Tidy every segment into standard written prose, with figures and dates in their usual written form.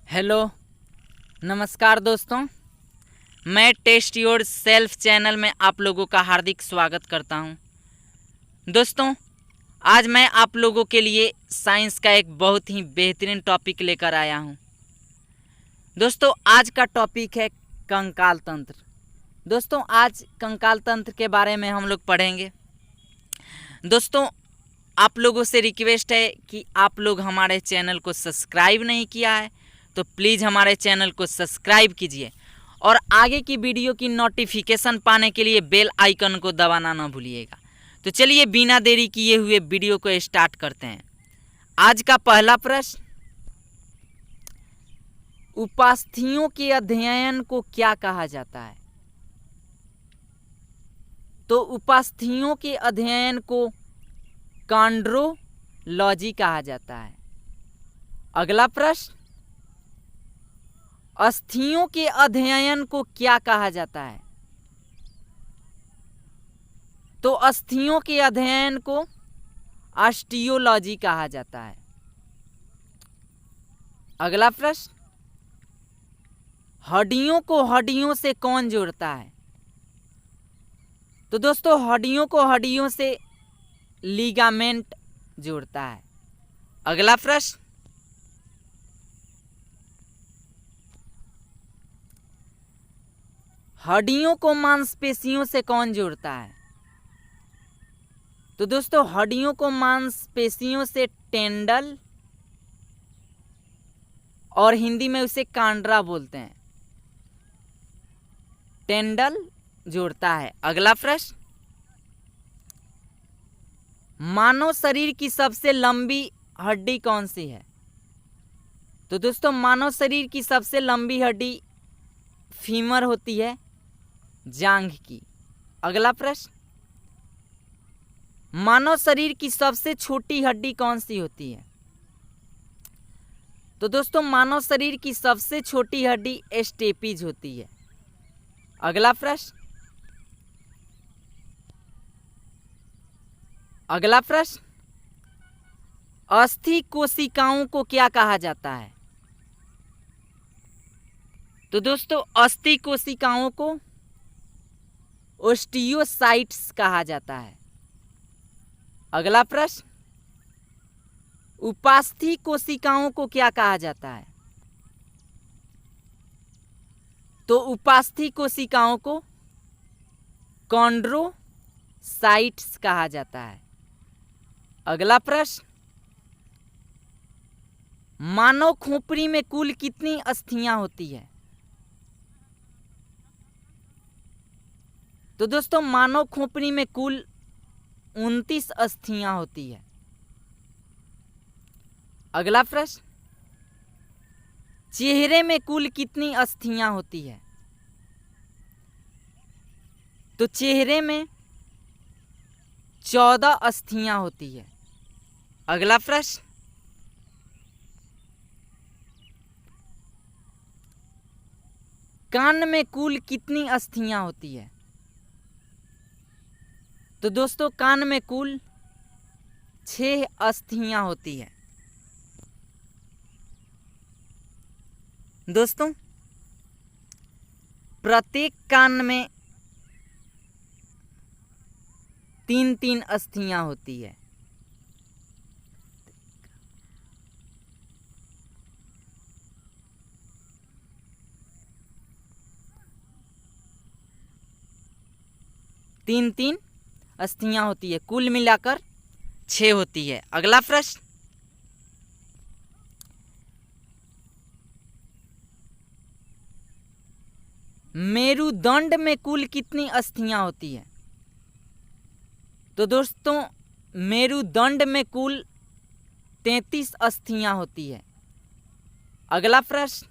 Hello, नमस्कार दोस्तों। मैं टेस्ट योर सेल्फ चैनल में आप लोगों का हार्दिक स्वागत करता हूं। दोस्तों, आज मैं आप लोगों के लिए साइंस का एक बहुत ही बेहतरीन टॉपिक लेकर आया हूं। दोस्तों, आज का टॉपिक है कंकाल तंत्र। दोस्तों, आज कंकाल तंत्र के बारे में हम लोग पढ़ेंगे। दोस्तों, आप लोगों से रिक्वेस्ट है कि आप लोग हमारे चैनल को सब्सक्राइब नहीं किया है तो प्लीज़ हमारे चैनल को सब्सक्राइब कीजिए और आगे की वीडियो की नोटिफिकेशन पाने के लिए बेल आइकन को दबाना ना भूलिएगा। तो चलिए बिना देरी किए हुए वीडियो को स्टार्ट करते हैं। आज का पहला प्रश्न, उपास्थियों के अध्ययन को क्या कहा जाता है? तो उपास्थियों के अध्ययन को कॉन्ड्रोलॉजी कहा जाता है। अगला प्रश्न, अस्थियों के अध्ययन को क्या कहा जाता है? तो अस्थियों के अध्ययन को ऑस्टियोलॉजी कहा जाता है। अगला प्रश्न, हड्डियों को हड्डियों से कौन जोड़ता है? तो दोस्तों, हड्डियों को हड्डियों से लिगामेंट जोड़ता है। अगला प्रश्न, हड्डियों को मांसपेशियों से कौन जोड़ता है? तो दोस्तों, हड्डियों को मांसपेशियों से टेंडल और हिंदी में उसे कांड्रा बोलते हैं, टेंडल जोड़ता है। अगला प्रश्न, मानव शरीर की सबसे लंबी हड्डी कौन सी है? तो दोस्तों, मानव शरीर की सबसे लंबी हड्डी फीमर होती है, जांघ की। अगला प्रश्न, मानव शरीर की सबसे छोटी हड्डी कौन सी होती है? तो दोस्तों, मानव शरीर की सबसे छोटी हड्डी स्टेपीज होती है। अगला प्रश्न, अस्थि कोशिकाओं को क्या कहा जाता है? तो दोस्तों, अस्थि कोशिकाओं को ओस्टियोसाइट्स कहा जाता है। अगला प्रश्न, उपास्थि कोशिकाओं को क्या कहा जाता है? तो उपास्थि कोशिकाओं को कॉन्ड्रोसाइट्स कहा जाता है। अगला प्रश्न, मानव खोपड़ी में कुल कितनी अस्थियां होती है? तो दोस्तों, मानव खोपड़ी में कुल 29 अस्थियां होती है। अगला प्रश्न, चेहरे में कुल कितनी अस्थियां होती है? तो चेहरे में 14 अस्थियां होती है। अगला प्रश्न, कान में कुल कितनी अस्थियां होती है? तो दोस्तों, कान में कुल 6 अस्थियां होती है। दोस्तों, प्रत्येक कान में 3-3 अस्थियां होती है। तीन तीन अस्थियां होती है, कुल मिलाकर 6 होती है। अगला प्रश्न, मेरुदंड में कुल कितनी अस्थियां होती है? तो दोस्तों, मेरुदंड में कुल 33 अस्थियां होती है। अगला प्रश्न,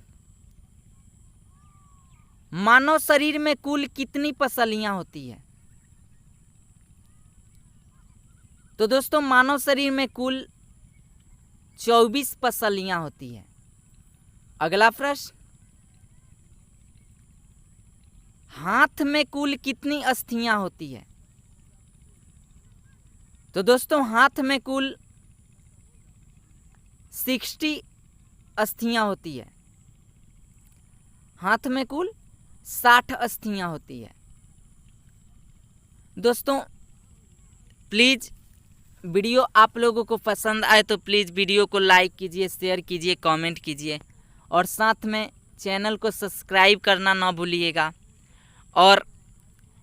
मानव शरीर में कुल कितनी पसलियां होती है? तो दोस्तों, मानव शरीर में कुल 24 पसलियां होती है। अगला प्रश्न, हाथ में कुल कितनी अस्थियां होती है? तो दोस्तों, हाथ में कुल 60 अस्थियां होती है। हाथ में कुल 60 अस्थियां होती है। दोस्तों प्लीज़ वीडियो आप लोगों को पसंद आए तो प्लीज़ वीडियो को लाइक कीजिए, शेयर कीजिए, कमेंट कीजिए और साथ में चैनल को सब्सक्राइब करना ना भूलिएगा और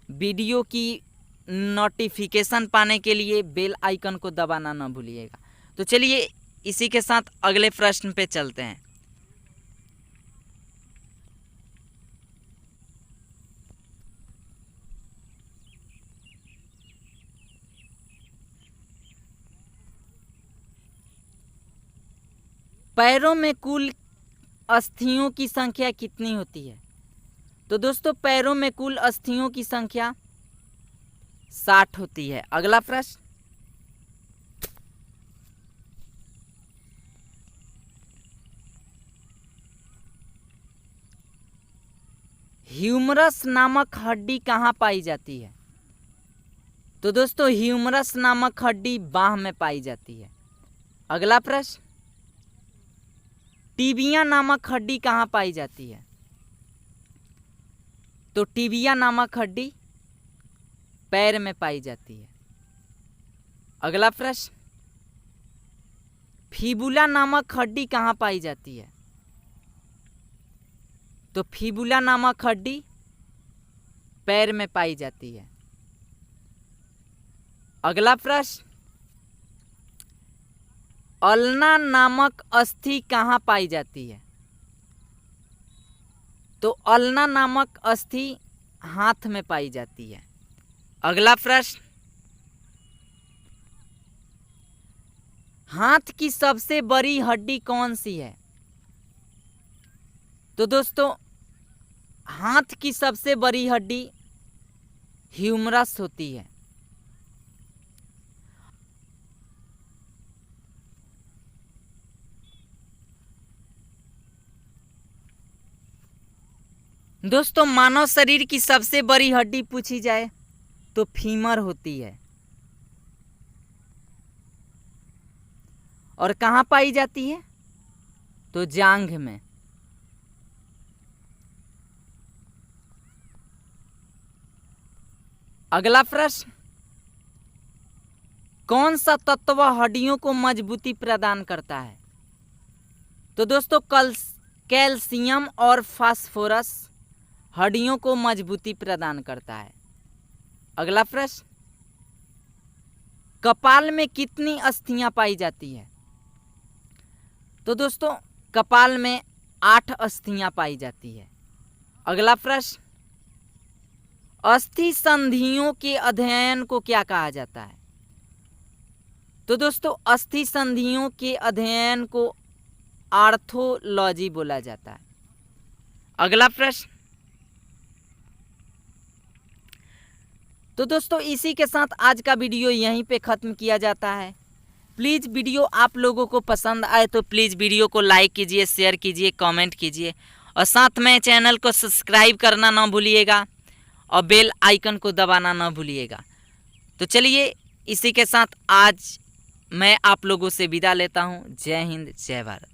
वीडियो की नोटिफिकेशन पाने के लिए बेल आइकन को दबाना ना भूलिएगा। तो चलिए इसी के साथ अगले प्रश्न पे चलते हैं। पैरों में कुल अस्थियों की संख्या कितनी होती है? तो दोस्तों पैरों में कुल अस्थियों की संख्या 60 होती है। अगला प्रश्न, ह्यूमरस नामक हड्डी कहाँ पाई जाती है? तो दोस्तों ह्यूमरस नामक हड्डी बाह में पाई जाती है। अगला प्रश्न, टिबिया नामक हड्डी कहाँ पाई जाती है? तो टिबिया नामक हड्डी पैर में पाई जाती है। अगला प्रश्न, फिबुला नामक हड्डी कहाँ पाई जाती है? तो फिबुला नामक हड्डी पैर में पाई जाती है। अगला प्रश्न, अल्ना नामक अस्थि कहाँ पाई जाती है? तो अल्ना नामक अस्थि हाथ में पाई जाती है। अगला प्रश्न, हाथ की सबसे बड़ी हड्डी कौन सी है? तो दोस्तों हाथ की सबसे बड़ी हड्डी ह्यूमरस होती है। दोस्तों मानव शरीर की सबसे बड़ी हड्डी पूछी जाए तो फीमर होती है। और कहाँ पाई जाती है? तो जांघ में। अगला प्रश्न, कौन सा तत्व हड्डियों को मजबूती प्रदान करता है? तो दोस्तों कैल्शियम और फास्फोरस हड्डियों को मजबूती प्रदान करता है। अगला प्रश्न, कपाल में कितनी अस्थियां पाई जाती है? तो दोस्तों कपाल में 8 अस्थियां पाई जाती है। अगला प्रश्न, अस्थि संधियों के अध्ययन को क्या कहा जाता है? तो दोस्तों अस्थि संधियों के अध्ययन को आर्थोलॉजी बोला जाता है। अगला प्रश्न, तो दोस्तों इसी के साथ आज का वीडियो यहीं पे ख़त्म किया जाता है। प्लीज़ वीडियो आप लोगों को पसंद आए तो प्लीज़ वीडियो को लाइक कीजिए, शेयर कीजिए, कमेंट कीजिए और साथ में चैनल को सब्सक्राइब करना ना भूलिएगा और बेल आइकन को दबाना ना भूलिएगा। तो चलिए इसी के साथ आज मैं आप लोगों से विदा लेता हूँ। जय हिंद, जय भारत।